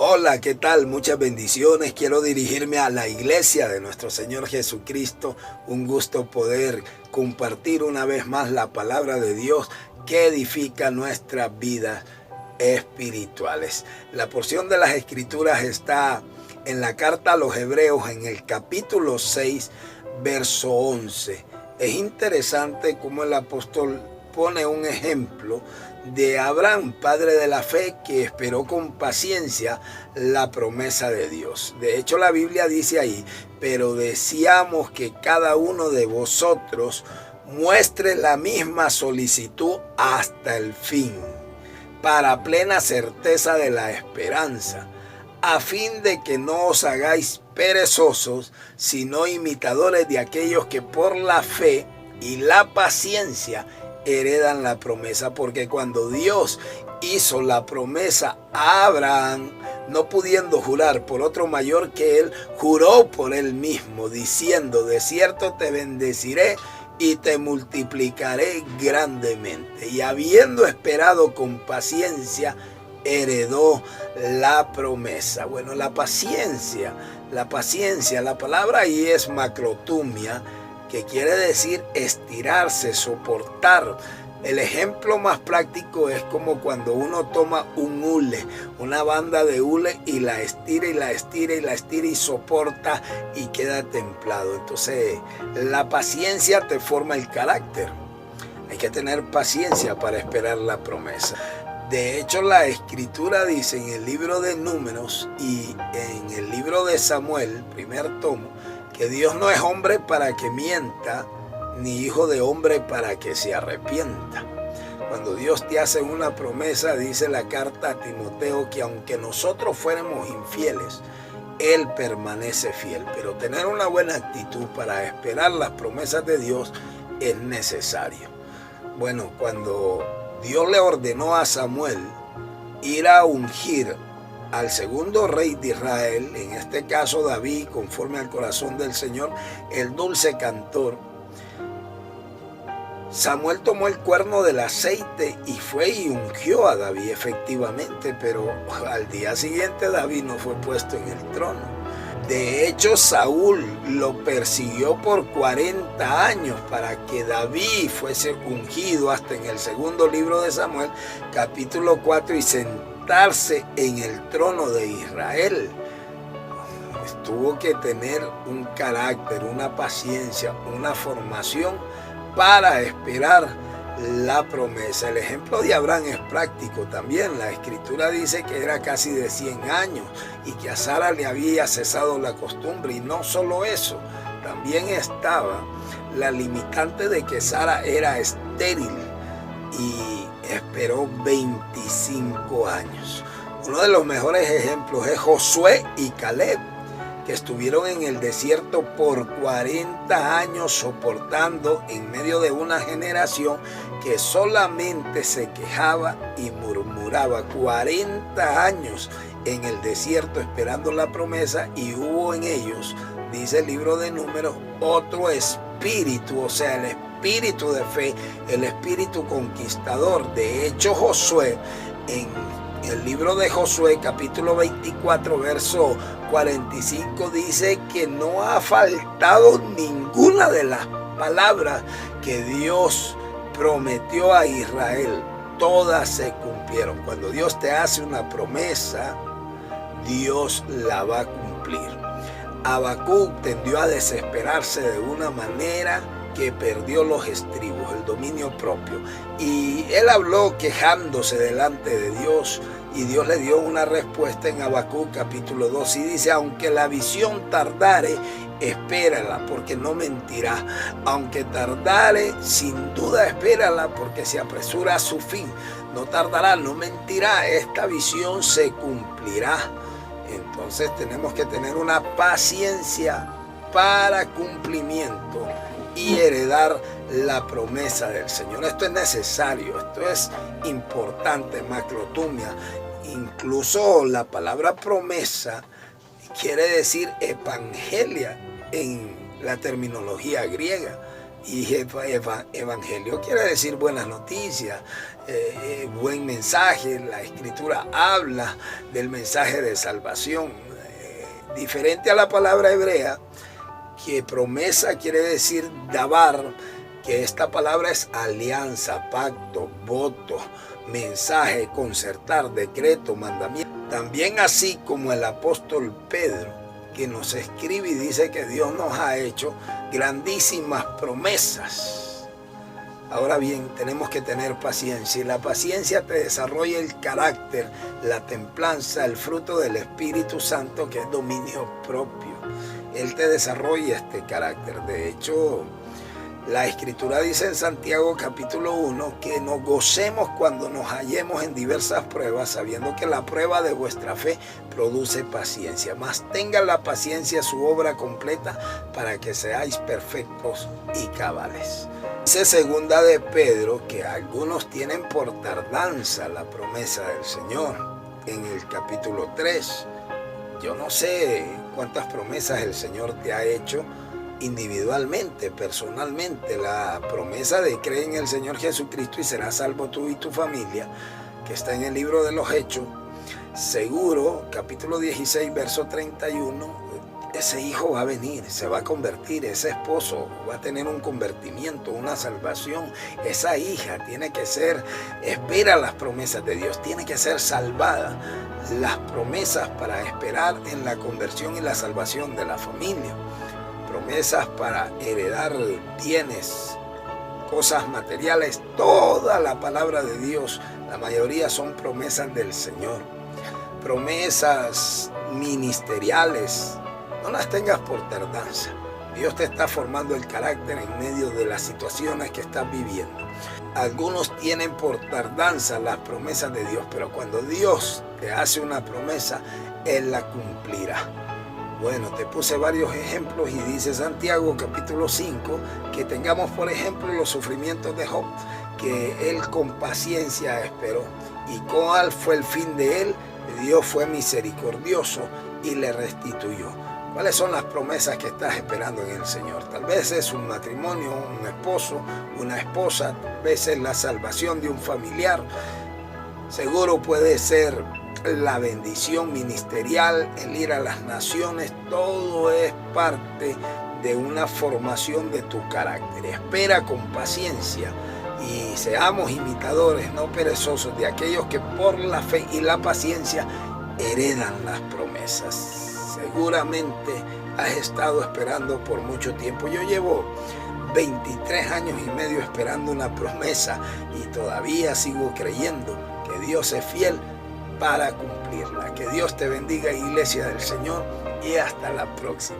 Hola, ¿qué tal? Muchas bendiciones. Quiero dirigirme a la iglesia de nuestro Señor Jesucristo. Un gusto poder compartir una vez más la palabra de Dios que edifica nuestras vidas espirituales. La porción de las Escrituras está en la carta a los Hebreos en el capítulo 6, verso 11. Es interesante cómo el apóstol pone un ejemplo de Abraham, padre de la fe, que esperó con paciencia la promesa de Dios. De hecho, la Biblia dice ahí: pero deseamos que cada uno de vosotros muestre la misma solicitud hasta el fin, para plena certeza de la esperanza, a fin de que no os hagáis perezosos, sino imitadores de aquellos que por la fe y la paciencia heredan la promesa. Porque cuando Dios hizo la promesa a Abraham, no pudiendo jurar por otro mayor que él, juró por él mismo, diciendo: de cierto te bendeciré y te multiplicaré grandemente. Y habiendo esperado con paciencia, heredó la promesa. Bueno, la paciencia, la palabra ahí es macrotumia, que quiere decir estirarse, soportar. El ejemplo más práctico es como cuando uno toma un hule, una banda de hule, y la estira y la estira y la estira y soporta y queda templado. Entonces, la paciencia te forma el carácter. Hay que tener paciencia para esperar la promesa. De hecho, la Escritura dice en el libro de Números y en el libro de Samuel, primer tomo, que Dios no es hombre para que mienta, ni hijo de hombre para que se arrepienta. Cuando Dios te hace una promesa, dice la carta a Timoteo que aunque nosotros fuéramos infieles, Él permanece fiel. Pero tener una buena actitud para esperar las promesas de Dios es necesario. Bueno, cuando Dios le ordenó a Samuel ir a ungir al segundo rey de Israel, en este caso David, conforme al corazón del Señor, el dulce cantor, Samuel tomó el cuerno del aceite y fue y ungió a David efectivamente, pero al día siguiente David no fue puesto en el trono. De hecho, Saúl lo persiguió por 40 años para que David fuese ungido, hasta en el segundo libro de Samuel, capítulo 4, y sentarse en el trono de Israel. Tuvo que tener un carácter, una paciencia, una formación para esperar la promesa. El ejemplo de Abraham es práctico también. La Escritura dice que era casi de 100 años y que a Sara le había cesado la costumbre. Y no solo eso, también estaba la limitante de que Sara era estéril y esperó 25 años. Uno de los mejores ejemplos es Josué y Caleb, que estuvieron en el desierto por 40 años soportando en medio de una generación que solamente se quejaba y murmuraba. 40 años en el desierto esperando la promesa, y hubo en ellos, dice el libro de Números, otro espíritu, o sea, el espíritu de fe, el espíritu conquistador. De hecho, Josué, en el libro de Josué, capítulo 24, verso 45, dice que no ha faltado ninguna de las palabras que Dios prometió a Israel. Todas se cumplieron. Cuando Dios te hace una promesa, Dios la va a cumplir. Habacuc tendió a desesperarse de una manera que perdió los estribos, el dominio propio, y él habló quejándose delante de Dios, y Dios le dio una respuesta en Habacuc capítulo 2, y dice: aunque la visión tardare, espérala, porque no mentirá. Aunque tardare, sin duda espérala, porque se apresura a su fin. No tardará, no mentirá, esta visión se cumplirá. Entonces tenemos que tener una paciencia para cumplimiento y heredar la promesa del Señor. Esto es necesario, esto es importante, macrotumia. Incluso la palabra promesa quiere decir evangelia en la terminología griega. Y evangelio quiere decir buenas noticias, buen mensaje. La escritura habla del mensaje de salvación. Diferente a la palabra hebrea, que promesa quiere decir davar, que esta palabra es alianza, pacto, voto, mensaje, concertar, decreto, mandamiento. También así como el apóstol Pedro, que nos escribe y dice que Dios nos ha hecho grandísimas promesas. Ahora bien, tenemos que tener paciencia, y la paciencia te desarrolla el carácter, la templanza, el fruto del Espíritu Santo, que es dominio propio. Él te desarrolla este carácter. De hecho, la Escritura dice en Santiago capítulo 1 que nos gocemos cuando nos hallemos en diversas pruebas, sabiendo que la prueba de vuestra fe produce paciencia. Mas tenga la paciencia su obra completa, para que seáis perfectos y cabales. Dice segunda de Pedro que algunos tienen por tardanza la promesa del Señor. En el capítulo 3, yo no sé cuántas promesas el Señor te ha hecho individualmente, personalmente. La promesa de creer en el Señor Jesucristo y serás salvo tú y tu familia, que está en el libro de los Hechos, seguro, capítulo 16, verso 31, ese hijo va a venir, se va a convertir, ese esposo va a tener un convertimiento, una salvación, esa hija tiene que ser, espera las promesas de Dios, tiene que ser salvada. Las promesas para esperar en la conversión y la salvación de la familia, promesas para heredar bienes, cosas materiales, toda la palabra de Dios, la mayoría son promesas del Señor. Promesas ministeriales, no las tengas por tardanza. Dios te está formando el carácter en medio de las situaciones que estás viviendo. Algunos tienen por tardanza las promesas de Dios, pero cuando Dios te hace una promesa, Él la cumplirá. Bueno, te puse varios ejemplos y dice Santiago capítulo 5 que tengamos por ejemplo los sufrimientos de Job, que él con paciencia esperó. ¿Y cuál fue el fin de él? Dios fue misericordioso y le restituyó. ¿Cuáles son las promesas que estás esperando en el Señor? Tal vez es un matrimonio, un esposo, una esposa, tal vez es la salvación de un familiar. Seguro puede ser la bendición ministerial, el ir a las naciones. Todo es parte de una formación de tu carácter. Espera con paciencia y seamos imitadores, no perezosos, de aquellos que por la fe y la paciencia heredan las promesas. Seguramente has estado esperando por mucho tiempo. Yo llevo 23 años y medio esperando una promesa y todavía sigo creyendo que Dios es fiel para cumplirla. Que Dios te bendiga, Iglesia del Señor, y hasta la próxima.